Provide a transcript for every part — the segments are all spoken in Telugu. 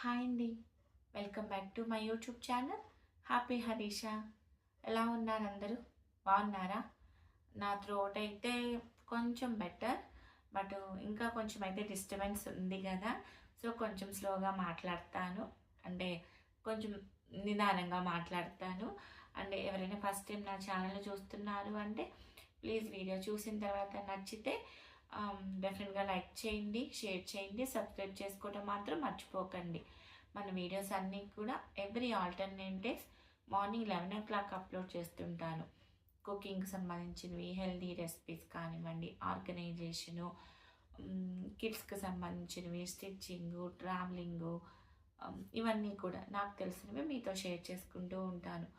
హాయ్ అండి. Welcome back to my YouTube channel happy Harisha. ఎలా ఉన్నారు అందరూ? బాగున్నారా? నా థ్రోట్ అయితే కొంచెం బెటర్, బట్ ఇంకా కొంచెం అయితే డిస్టర్బెన్స్ ఉంది కదా. సో కొంచెం స్లోగా మాట్లాడతాను, అంటే కొంచెం నిదానంగా మాట్లాడతాను. అంటే ఎవరైనా ఫస్ట్ టైం నా ఛానల్ చూస్తున్నారు అంటే ప్లీజ్ వీడియో చూసిన తర్వాత నచ్చితే డెఫినెట్గా లైక్ చేయండి, షేర్ చేయండి, సబ్స్క్రైబ్ చేసుకోవడం మాత్రం మర్చిపోకండి. మన వీడియోస్ అన్నీ కూడా every alternate days morning 11 o'clock upload చేస్తుంటాను. కుకింగ్కి సంబంధించినవి, హెల్దీ రెసిపీస్ కానివ్వండి, ఆర్గనైజేషను, కిడ్స్కి సంబంధించినవి, స్టిచ్చింగు, ట్రావెలింగు, ఇవన్నీ కూడా నాకు తెలిసినవి మీతో షేర్ చేసుకుంటూ ఉంటాను.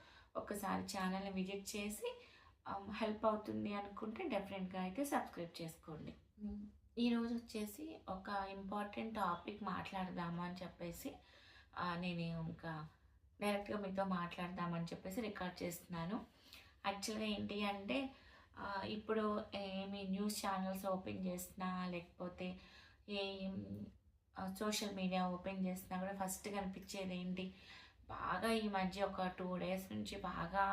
ఒకసారి ఛానల్ని విజిట్ చేసి హెల్ప్ అవుతుంది అనుకుంటే డెఫినెట్గా అయితే సబ్స్క్రైబ్ చేసుకోండి. ఈరోజు వచ్చేసి ఒక ఇంపార్టెంట్ టాపిక్ మాట్లాడదాము అని చెప్పేసి నేను ఇంకా డైరెక్ట్గా మీతో మాట్లాడదామని చెప్పేసి రికార్డ్ చేస్తున్నాను. యాక్చువల్గా ఏంటి అంటే ఇప్పుడు ఏమి న్యూస్ ఛానల్స్ ఓపెన్ చేసినా లేకపోతే ఏ సోషల్ మీడియా ఓపెన్ చేసినా కూడా ఫస్ట్ కనిపించేది ఏంటి, బాగా ఈ మధ్య ఒక 2 days నుంచి బాగా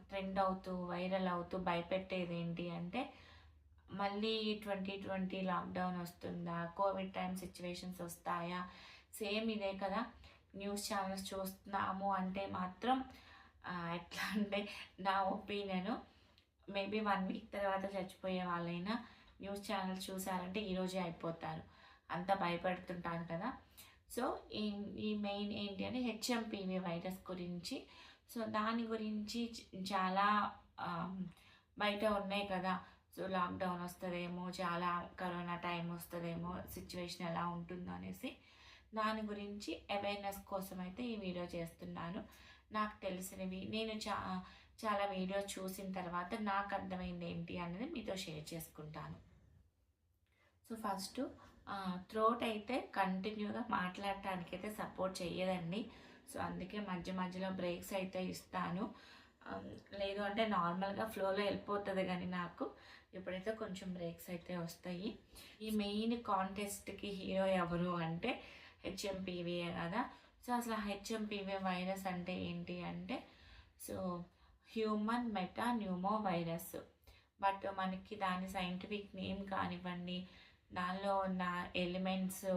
ట్రెండ్ అవుతూ వైరల్ అవుతూ భయపెట్టేది ఏంటి అంటే మళ్ళీ 2020 లాక్డౌన్ వస్తుందా, కోవిడ్ టైం సిచ్యువేషన్స్ వస్తాయా, సేమ్ ఇదే కదా. న్యూస్ ఛానల్స్ చూస్తున్నాము అంటే మాత్రం ఎట్లా అంటే నా ఒపీనియను మేబీ 1 week తర్వాత చచ్చిపోయే వాళ్ళైనా న్యూస్ ఛానల్స్ చూసారంటే ఈరోజే అయిపోతారు, అంత భయపడుతుంటాను కదా. సో ఈ మెయిన్ ఏంటి అంటే హెచ్ఎంపివి వైరస్ గురించి. సో దాని గురించి చాలా బయట ఉన్నాయి కదా. సో లాక్డౌన్ వస్తుందేమో, చాలా కరోనా టైం వస్తుందేమో, సిచ్యువేషన్ ఎలా ఉంటుందో అనేసి దాని గురించి అవేర్నెస్ కోసం అయితే ఈ వీడియో చేస్తున్నాను. నాకు తెలిసినవి నేను చాలా వీడియోస్ చూసిన తర్వాత నాకు అర్థమైంది ఏంటి అనేది మీతో షేర్ చేసుకుంటాను. సో ఫస్ట్ థ్రోట్ అయితే కంటిన్యూగా మాట్లాడటానికి అయితే సపోర్ట్ చేయదండి. సో అందుకే మధ్య మధ్యలో బ్రేక్స్ అయితే ఇస్తాను. లేదు అంటే నార్మల్గా ఫ్లోలో వెళ్ళిపోతుంది, కానీ నాకు ఇప్పుడైతే కొంచెం బ్రేక్స్ అయితే వస్తాయి. ఈ మెయిన్ కాంటెస్ట్కి హీరో ఎవరు అంటే హెచ్ఎంపీవీఏ కదా. సో అసలు హెచ్ఎంపీవీ వైరస్ అంటే ఏంటి అంటే so human meta pneumo virus. But మనకి దాని సైంటిఫిక్ నేమ్ కానివ్వండి, దానిలో ఉన్న ఎలిమెంట్స్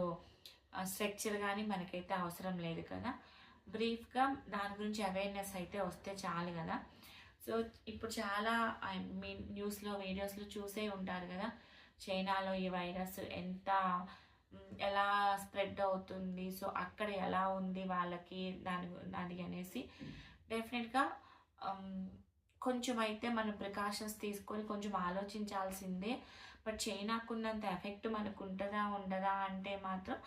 స్ట్రక్చర్ కానీ మనకైతే అవసరం లేదు కదా. బ్రీఫ్గా దాని గురించి అవేర్నెస్ అయితే వస్తే చాలు కదా. సో ఇప్పుడు చాలా న్యూస్లో వీడియోస్లో చూసే ఉంటారు కదా, చైనాలో ఈ వైరస్ ఎలా స్ప్రెడ్ అవుతుంది, సో అక్కడ ఎలా ఉంది వాళ్ళకి దాని అనేసి డెఫినెట్గా కొంచెం అయితే మనం ప్రికాషన్స్ తీసుకొని కొంచెం ఆలోచించాల్సిందే. బట్ చైనాకున్నంత ఎఫెక్ట్ మనకు ఉంటుందా ఉండదా అంటే మాత్రం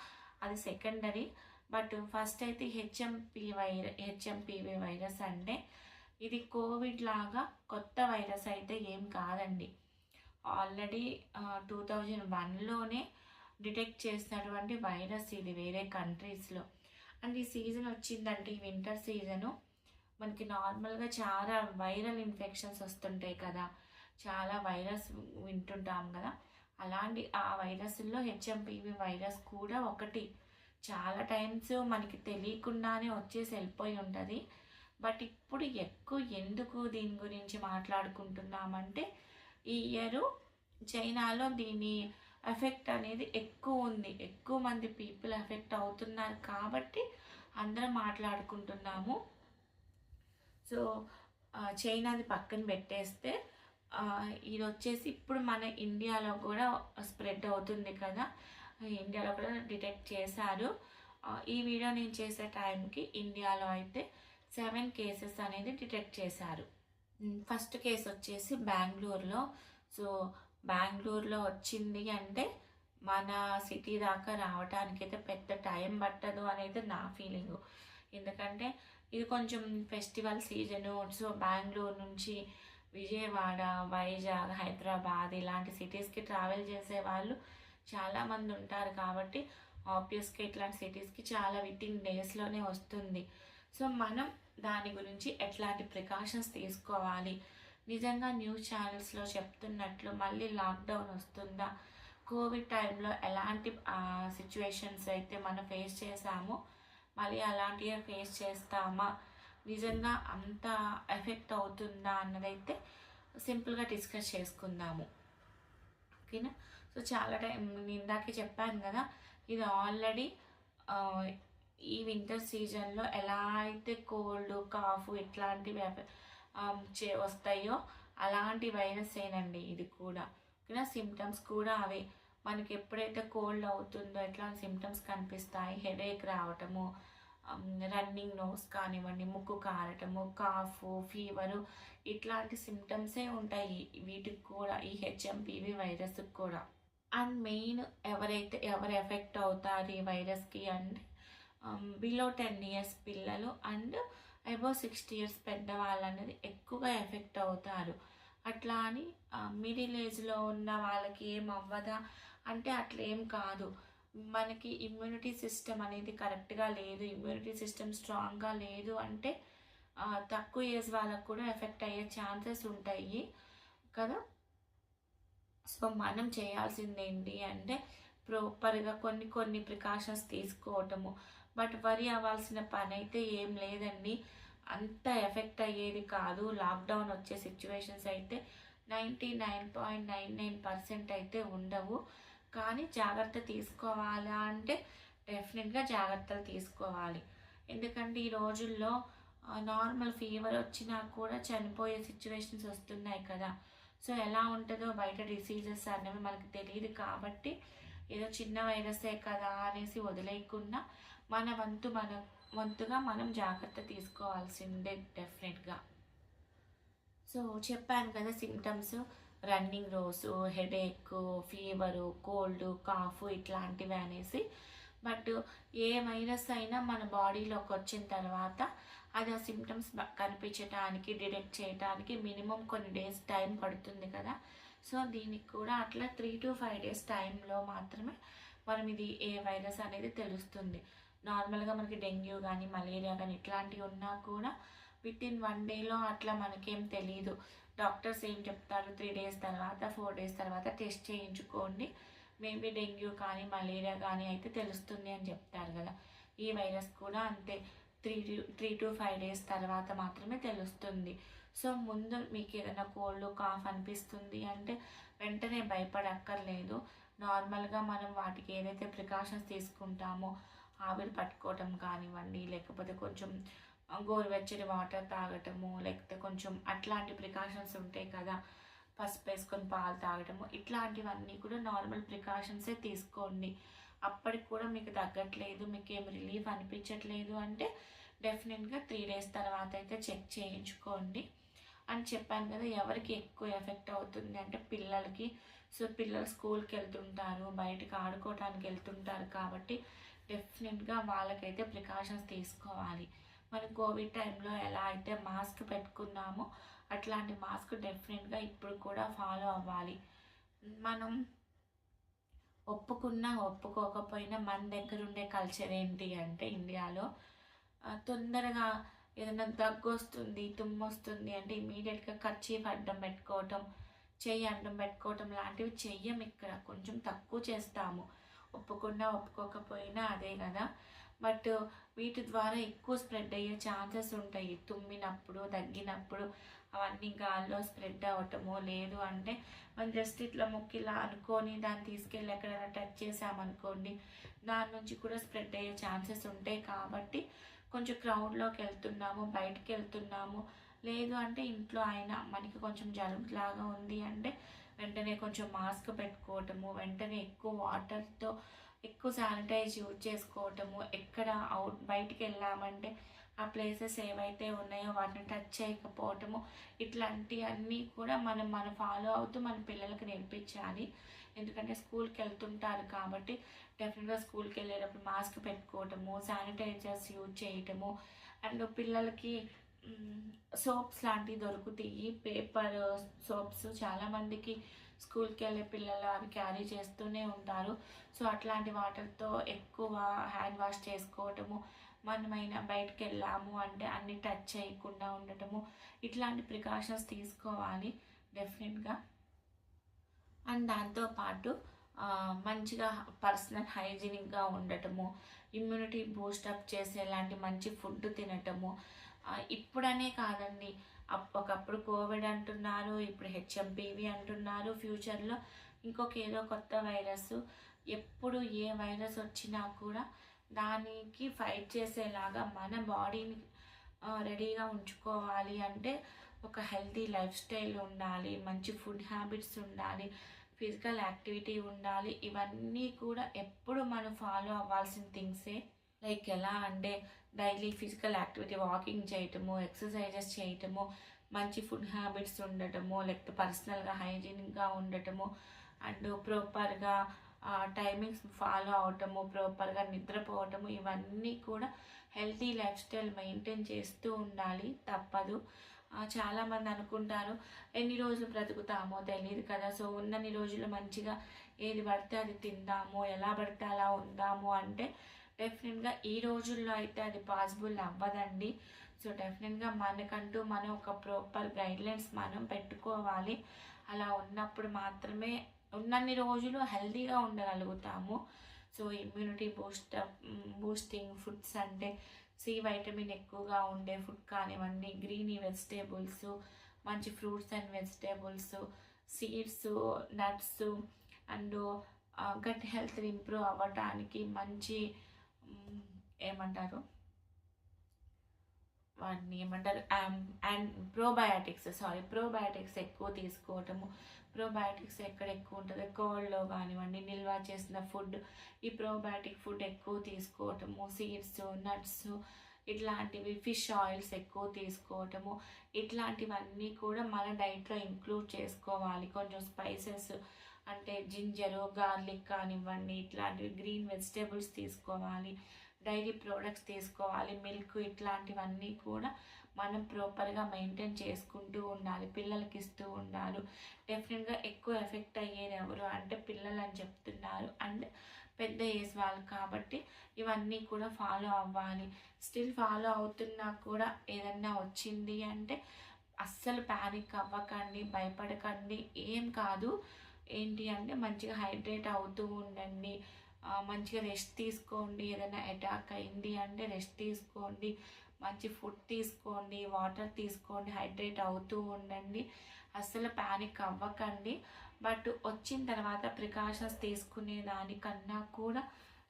అది సెకండరీ. బట్ ఫస్ట్ అయితే హెచ్ఎంపివి వైరస్ అంటే ఇది కోవిడ్ లాగా కొత్త వైరస్ అయితే ఏం కాదండి. ఆల్రెడీ 2001లోనే డిటెక్ట్ చేసినటువంటి వైరస్ ఇది వేరే కంట్రీస్లో. అండ్ ఈ సీజన్ వచ్చిందంటే ఈ వింటర్ సీజను మనకి నార్మల్గా చాలా వైరల్ ఇన్ఫెక్షన్స్ వస్తుంటాయి కదా, చాలా వైరస్ వింటుంటాం కదా. అలాంటి ఆ వైరస్లో హెచ్ఎంపివి వైరస్ కూడా ఒకటి. చాలా టైమ్స్ మనకి తెలియకుండానే వచ్చేసి వెళ్ళిపోయి ఉంటుంది. బట్ ఇప్పుడు ఎందుకు దీని గురించి మాట్లాడుకుంటున్నామంటే ఈ ఇయర్ చైనాలో దీని ఎఫెక్ట్ అనేది ఎక్కువ ఉంది, ఎక్కువ మంది పీపుల్ ఎఫెక్ట్ అవుతున్నారు కాబట్టి అందరం మాట్లాడుకుంటున్నాము. సో చైనాది పక్కన పెట్టేస్తే ఇది వచ్చేసి ఇప్పుడు మన ఇండియాలో కూడా స్ప్రెడ్ అవుతుంది కదా. ఇండియాలో కూడా డిటెక్ట్ చేశారు. ఈ వీడియో నేను చేసే టైంకి ఇండియాలో అయితే 7 కేసెస్ అనేది డిటెక్ట్ చేశారు. ఫస్ట్ కేసు వచ్చేసి బెంగళూరులో. సో బెంగళూరులో వచ్చింది అంటే మన సిటీ దాకా రావడానికి అయితే పెద్ద టైం పట్టదు అనేది నా ఫీలింగు. ఎందుకంటే ఇది కొంచెం ఫెస్టివల్ సీజను. సో బెంగళూరు నుంచి విజయవాడ, వైజాగ్, హైదరాబాద్ ఇలాంటి సిటీస్కి ట్రావెల్ చేసే వాళ్ళు చాలామంది ఉంటారు కాబట్టి ఆబ్వియస్గా ఇట్లాంటి సిటీస్కి చాలా వితిన్ డేస్లోనే వస్తుంది. సో మనం దాని గురించి ఎట్లాంటి ప్రికాషన్స్ తీసుకోవాలి, నిజంగా న్యూస్ ఛానల్స్లో చెప్తున్నట్లు మళ్ళీ లాక్డౌన్ వస్తుందా, కోవిడ్ టైంలో ఎలాంటి సిచ్యువేషన్స్ అయితే మనం ఫేస్ చేసామో మళ్ళీ అలాంటివే ఫేస్ చేస్తామా, నిజంగా అంత ఎఫెక్ట్ అవుతుందా అన్నదైతే సింపుల్గా డిస్కస్ చేసుకుందాము. ఓకేనా? సో చాలా టైం నేను ఇందాకే చెప్పాను కదా, ఇది ఆల్రెడీ ఈ వింటర్ సీజన్లో ఎలా అయితే కోల్డ్ కాఫ్ ఇట్లాంటివి వస్తాయో అలాంటి వైరస్ ఏనండి ఇది కూడా. ఓకేనా? సిమ్టమ్స్ కూడా అవే. మనకి ఎప్పుడైతే కోల్డ్ అవుతుందో ఎట్లాంటి సిమ్టమ్స్ కనిపిస్తాయి, హెడేక్ రావటము, రన్నింగ్ నోస్ కానివ్వండి, ముక్కు కారటము, కాఫ్, ఫీవరు, ఇట్లాంటి సిమ్టమ్సే ఉంటాయి వీటికి కూడా, ఈ హెచ్ఎంపివి వైరస్కి కూడా. అండ్ మెయిన్ ఎవరు ఎఫెక్ట్ అవుతారు ఈ వైరస్కి అంటే బిలో 10 years పిల్లలు అండ్ అబౌవ్ 60 years పెద్దవాళ్ళు అనేది ఎక్కువగా ఎఫెక్ట్ అవుతారు. అట్లా అని మిడిల్ ఏజ్లో ఉన్న వాళ్ళకి ఏం అవ్వదా అంటే అట్లా ఏం కాదు. మనకి ఇమ్యూనిటీ సిస్టమ్ అనేది కరెక్ట్గా లేదు, ఇమ్యూనిటీ సిస్టమ్ స్ట్రాంగ్గా లేదు అంటే తక్కువ ఏజ్ వాళ్ళకు కూడా ఎఫెక్ట్ అయ్యే ఛాన్సెస్ ఉంటాయి కదా. సో మనం చేయాల్సింది ఏంటి అంటే ప్రాపర్గా కొన్ని ప్రికాషన్స్ తీసుకోవటము. బట్ వరి అవ్వాల్సిన పని అయితే ఏం లేదండి, అంత ఎఫెక్ట్ అయ్యేది కాదు. లాక్డౌన్ వచ్చే సిచ్యువేషన్స్ అయితే 99.99% అయితే ఉండవు. కానీ జాగ్రత్త తీసుకోవాలా అంటే డెఫినెట్గా జాగ్రత్తలు తీసుకోవాలి. ఎందుకంటే ఈ రోజుల్లో నార్మల్ ఫీవర్ వచ్చినా కూడా చనిపోయే సిచ్యువేషన్స్ వస్తున్నాయి కదా. సో ఎలా ఉంటుందో బయట డిసీజెస్ అనేవి మనకు తెలియదు కాబట్టి ఏదో చిన్న వైరసే కదా అనేసి వదిలేయకుండా మన వంతుగా మనం జాగ్రత్త తీసుకోవాల్సిందే డెఫినెట్గా. సో చెప్పాను కదా symptoms, running nose, headache, fever, cold, cough ఇట్లాంటివి అనేసి. బట్ ఏ వైరస్ అయినా మన బాడీలోకి వచ్చిన తర్వాత అది ఆ సిమ్టమ్స్ కనిపించడానికి, డిటెక్ట్ చేయడానికి మినిమం కొన్ని డేస్ టైం పడుతుంది కదా. సో దీనికి కూడా అట్లా 3 to 5 days టైంలో మాత్రమే మనం ఇది ఏ వైరస్ అనేది తెలుస్తుంది. నార్మల్గా మనకి డెంగ్యూ కానీ మలేరియా కానీ ఇట్లాంటివి ఉన్నా కూడా వితిన్ 1 dayలో అట్లా మనకేం తెలియదు. డాక్టర్స్ ఏం చెప్తారు, 3 days తర్వాత 4 days తర్వాత టెస్ట్ చేయించుకోండి, మేబీ డెంగ్యూ కానీ మలేరియా కానీ అయితే తెలుస్తుంది అని చెప్తారు కదా. ఈ వైరస్ కూడా అంతే, 3 to 5 days తర్వాత మాత్రమే తెలుస్తుంది. సో ముందు మీకు ఏదైనా కోల్డ్ కాఫ్ అనిపిస్తుంది అంటే వెంటనే భయపడక్కర్లేదు. నార్మల్గా మనం వాటికి ఏదైతే ప్రికాషన్స్ తీసుకుంటామో ఆవిరి పట్టుకోవటం కానివ్వండి, లేకపోతే కొంచెం గోరువెచ్చని వాటర్ తాగటము, లేకపోతే కొంచెం అట్లాంటి ప్రికాషన్స్ ఉంటాయి కదా, పసుపు వేసుకొని పాలు తాగటము, ఇట్లాంటివన్నీ కూడా నార్మల్ ప్రికాషన్సే తీసుకోండి. అప్పటికి కూడా మీకు తగ్గట్లేదు, మీకు ఏం రిలీఫ్ అనిపించట్లేదు అంటే డెఫినెట్గా 3 days తర్వాత అయితే చెక్ చేయించుకోండి అని చెప్పాను కదా. ఎవరికి ఎక్కువ ఎఫెక్ట్ అవుతుంది అంటే పిల్లలకి. సో పిల్లలు స్కూల్కి వెళ్తుంటారు, బయటకు ఆడుకోవడానికి వెళ్తుంటారు కాబట్టి డెఫినెట్గా వాళ్ళకైతే ప్రికాషన్స్ తీసుకోవాలి. మనం కోవిడ్ టైంలో ఎలా అయితే మాస్క్ పెట్టుకున్నామో అట్లాంటి మాస్క్ డెఫినెట్గా ఇప్పుడు కూడా ఫాలో అవ్వాలి. మనం ఒప్పుకున్నా ఒప్పుకోకపోయినా మన దగ్గర ఉండే కల్చర్ ఏంటి అంటే ఇండియాలో తొందరగా ఏదైనా దగ్గు వస్తుంది, తుమ్ము వస్తుంది అంటే ఇమీడియట్గా కర్చీఫ్ అడ్డం పెట్టుకోవటం, చెయ్యి అడ్డం పెట్టుకోవటం లాంటివి చెయ్యం. ఇక్కడ కొంచెం తక్కువ చేస్తాము, ఒప్పుకున్నా ఒప్పుకోకపోయినా అదే కదా. బట్ వీటి ద్వారా ఎక్కువ స్ప్రెడ్ అయ్యే ఛాన్సెస్ ఉంటాయి. తుమ్మినప్పుడు, దగ్గినప్పుడు అవన్నీ గాల్లో స్ప్రెడ్ అవ్వటము, లేదు అంటే మనం జస్ట్ ఇట్లా ముక్కిలా అనుకొని దాన్ని తీసుకెళ్ళి ఎక్కడైనా టచ్ చేసామనుకోండి, దాని నుంచి కూడా స్ప్రెడ్ అయ్యే ఛాన్సెస్ ఉంటాయి. కాబట్టి కొంచెం క్రౌడ్లోకి వెళ్తున్నాము, బయటికి వెళ్తున్నాము, లేదు అంటే ఇంట్లో అయినా మనకి కొంచెం జలుబులాగా ఉంది అంటే వెంటనే కొంచెం మాస్క్ పెట్టుకోవటము, వెంటనే ఎక్కువ వాటర్తో ఎక్కువ శానిటైజ్ యూజ్ చేసుకోవటము, ఎక్కడ బయటికి వెళ్ళామంటే ఆ ప్లేసెస్ ఏవైతే ఉన్నాయో వాటిని టచ్ చేయకపోవటము, ఇట్లాంటివన్నీ కూడా మనం ఫాలో అవుతూ మన పిల్లలకి నేర్పించాలి. ఎందుకంటే స్కూల్కి వెళ్తుంటారు కాబట్టి డెఫినెట్గా స్కూల్కి వెళ్ళేటప్పుడు మాస్క్ పెట్టుకోవటము, శానిటైజర్స్ యూజ్ చేయటము, అండ్ పిల్లలకి సోప్స్ లాంటివి దొరుకుతాయి, పేపర్ సోప్స్. చాలామందికి స్కూల్కి వెళ్ళే పిల్లలు అవి క్యారీ చేస్తూనే ఉంటారు. సో అట్లాంటి వాటర్తో ఎక్కువ హ్యాండ్ వాష్ చేసుకోవటము, మనమైనా బయటకు వెళ్ళాము అంటే అన్ని టచ్ చేయకుండా ఉండటము, ఇట్లాంటి ప్రికాషన్స్ తీసుకోవాలి డెఫినెట్గా. అండ్ దాంతోపాటు మంచిగా పర్సనల్ హైజీనిక్గా ఉండటము, ఇమ్యూనిటీ బూస్టప్ చేసేలాంటి మంచి ఫుడ్ తినటము. ఇప్పుడనే కాదండి, ఒకప్పుడు కోవిడ్ అంటున్నారు, ఇప్పుడు హెచ్ఎంపీవి అంటున్నారు, ఫ్యూచర్లో ఇంకొక ఏదో కొత్త వైరస్. ఎప్పుడు ఏ వైరస్ వచ్చినా కూడా దానికి ఫైట్ చేసేలాగా మన బాడీని రెడీగా ఉంచుకోవాలి అంటే ఒక హెల్తీ లైఫ్ స్టైల్ ఉండాలి, మంచి ఫుడ్ హ్యాబిట్స్ ఉండాలి, ఫిజికల్ యాక్టివిటీ ఉండాలి. ఇవన్నీ కూడా ఎప్పుడు మనం ఫాలో అవ్వాల్సిన థింగ్సే. లైక్ ఎలా అంటే డైలీ ఫిజికల్ యాక్టివిటీ, వాకింగ్ చేయటము, ఎక్సర్సైజెస్ చేయటము, మంచి ఫుడ్ హ్యాబిట్స్ ఉండటము, లేకపోతే పర్సనల్గా హైజీనిక్గా ఉండటము, అండ్ ప్రాపర్గా టైమింగ్స్ ఫాలో అవటము, ప్రాపర్గా నిద్రపోవటము, ఇవన్నీ కూడా హెల్తీ లైఫ్ స్టైల్ మెయింటైన్ చేస్తూ ఉండాలి, తప్పదు. చాలామంది అనుకుంటారు ఎన్ని రోజులు బ్రతుకుతామో తెలియదు కదా, సో ఉన్నన్ని రోజులు మంచిగా ఏది పడితే అది తిందాము, ఎలా పడితే అలా ఉందాము అంటే డెఫినెట్గా ఈ రోజుల్లో అయితే అది పాసిబుల్ అవ్వదండి. సో డెఫినెట్గా మనకంటూ మనం ఒక ప్రాపర్ గైడ్లైన్స్ మనం పెట్టుకోవాలి. అలా ఉన్నప్పుడు మాత్రమే ఉన్నన్ని రోజులు హెల్తీగా ఉండగలుగుతాము. సో ఇమ్యూనిటీ బూస్టింగ్ ఫుడ్స్ అంటే సి వైటమిన్ ఎక్కువగా ఉండే ఫుడ్ కానివ్వండి, గ్రీనీ వెజిటేబుల్స్, మంచి fruits and vegetables, seeds, nuts, and gut health improve అవ్వటానికి మంచి ఏమంటారు అండ్ ప్రోబయాటిక్స్ ఎక్కువ తీసుకోవటము. ప్రోబయాటిక్స్ ఎక్కడ ఎక్కువ ఉంటుందో కోల్డ్లో కానివ్వండి, నిల్వ చేసిన ఫుడ్, ఈ ప్రోబయాటిక్ ఫుడ్ ఎక్కువ తీసుకోవటము, సీడ్స్, నట్స్, ఇట్లాంటివి, ఫిష్ ఆయిల్స్ ఎక్కువ తీసుకోవటము, ఇట్లాంటివన్నీ కూడా మన డైట్లో ఇంక్లూడ్ చేసుకోవాలి. కొంచెం స్పైసెస్ అంటే జింజరు, గార్లిక్ కానివ్వండి, ఇట్లాంటివి, గ్రీన్ వెజిటేబుల్స్ తీసుకోవాలి, డైరీ ప్రోడక్ట్స్ తీసుకోవాలి, మిల్క్, ఇట్లాంటివన్నీ కూడా మనం ప్రాపర్గా మెయింటైన్ చేసుకుంటూ ఉండాలి, పిల్లలకి ఇస్తూ ఉండాలి. డెఫినెట్గా ఎక్కువ ఎఫెక్ట్ అయ్యేది ఎవరు అంటే పిల్లలు అని చెప్తున్నారు, అండ్ పెద్ద ఏజ్ వాళ్ళు, కాబట్టి ఇవన్నీ కూడా ఫాలో అవ్వాలి. స్టిల్ ఫాలో అవుతున్నా కూడా ఏదన్నా వచ్చింది అంటే అస్సలు ప్యానిక్ అవ్వకండి, భయపడకండి, ఏం కాదు. ఏంటి అంటే మంచిగా హైడ్రేట్ అవుతూ ఉండండి, మంచిగా రెస్ట్ తీసుకోండి. ఏదైనా అటాక్ అయింది అంటే రెస్ట్ తీసుకోండి, మంచి ఫుడ్ తీసుకోండి, వాటర్ తీసుకోండి, హైడ్రేట్ అవుతూ ఉండండి, అస్సలు ప్యానిక్ అవ్వకండి. బట్ వచ్చిన తర్వాత ప్రికాషన్స్ తీసుకునే దానికన్నా కూడా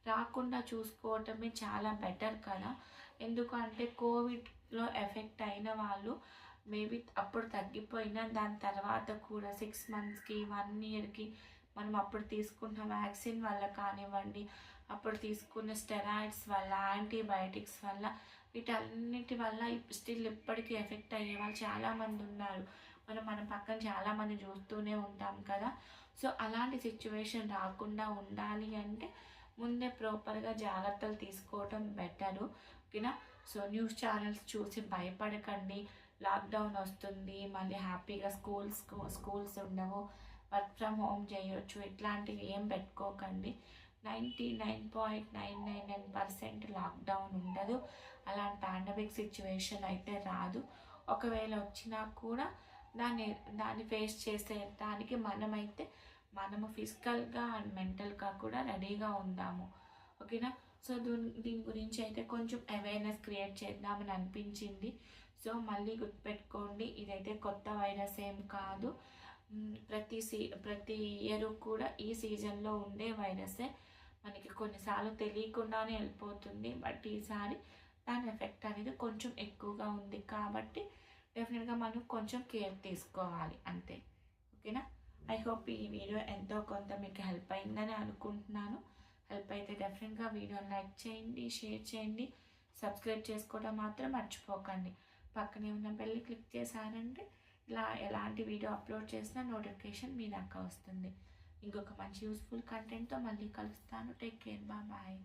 రాకుండా చూసుకోవటమే చాలా బెటర్ కదా. ఎందుకంటే కోవిడ్లో ఎఫెక్ట్ అయిన వాళ్ళు మేబీ అప్పుడు తగ్గిపోయినా దాని తర్వాత కూడా 6 monthsకి 1 yearకి మనం అప్పుడు తీసుకున్న వ్యాక్సిన్ వల్ల కానివ్వండి, అప్పుడు తీసుకున్న స్టెరాయిడ్స్ వల్ల, యాంటీబయాటిక్స్ వల్ల, వీటన్నిటి వల్ల స్టిల్ ఇప్పటికీ ఎఫెక్ట్ అయ్యే వాళ్ళు చాలామంది ఉన్నారు. మన పక్కన చాలామంది చూస్తూనే ఉంటాం కదా. సో అలాంటి సిచ్యువేషన్ రాకుండా ఉండాలి అంటే ముందే ప్రాపర్గా జాగ్రత్తలు తీసుకోవటం బెటరు, ఓకేనా. సో న్యూస్ ఛానల్స్ చూసి భయపడకండి. లాక్డౌన్ వస్తుంది, మళ్ళీ హ్యాపీగా స్కూల్స్ ఉండవు, వర్క్ ఫ్రమ్ హోమ్ చేయొచ్చు, ఇట్లాంటివి ఏం పెట్టుకోకండి. 99.999% లాక్డౌన్ ఉండదు, అలాంటి పాండమిక్ సిచ్యువేషన్ అయితే రాదు. ఒకవేళ వచ్చినా కూడా దాన్ని ఫేస్ చేసేదానికి మనము ఫిజికల్గా అండ్ మెంటల్గా కూడా రెడీగా ఉందాము, ఓకేనా. సో దీని గురించి అయితే కొంచెం అవేర్నెస్ క్రియేట్ చేద్దామని అనిపించింది. సో మళ్ళీ గుర్తుపెట్టుకోండి, ఇదైతే కొత్త వైరస్ ఏం కాదు. ప్రతి ఇయర్ కూడా ఈ సీజన్లో ఉండే వైరసే. మనకి కొన్నిసార్లు తెలియకుండానే వెళ్ళిపోతుంది, బట్ ఈసారి దాని ఎఫెక్ట్ అనేది కొంచెం ఎక్కువగా ఉంది కాబట్టి డెఫినెట్గా మనం కొంచెం కేర్ తీసుకోవాలి అంతే, ఓకేనా. ఐ హోప్ ఈ వీడియో ఎంతో కొంత మీకు హెల్ప్ అయిందని అనుకుంటున్నాను. హెల్ప్ అయితే డెఫినెట్గా వీడియోని లైక్ చేయండి, షేర్ చేయండి, సబ్స్క్రైబ్ చేసుకోవడం మాత్రం మర్చిపోకండి. పక్కనే ఉన్న బెల్ క్లిక్ చేశారంటే ఇలా ఎలాంటి వీడియో అప్లోడ్ చేసినా నోటిఫికేషన్ మీ దాకా వస్తుంది. ఇంకొక మంచి యూస్ఫుల్ కంటెంట్తో మళ్ళీ కలుస్తాను. Take care, bye.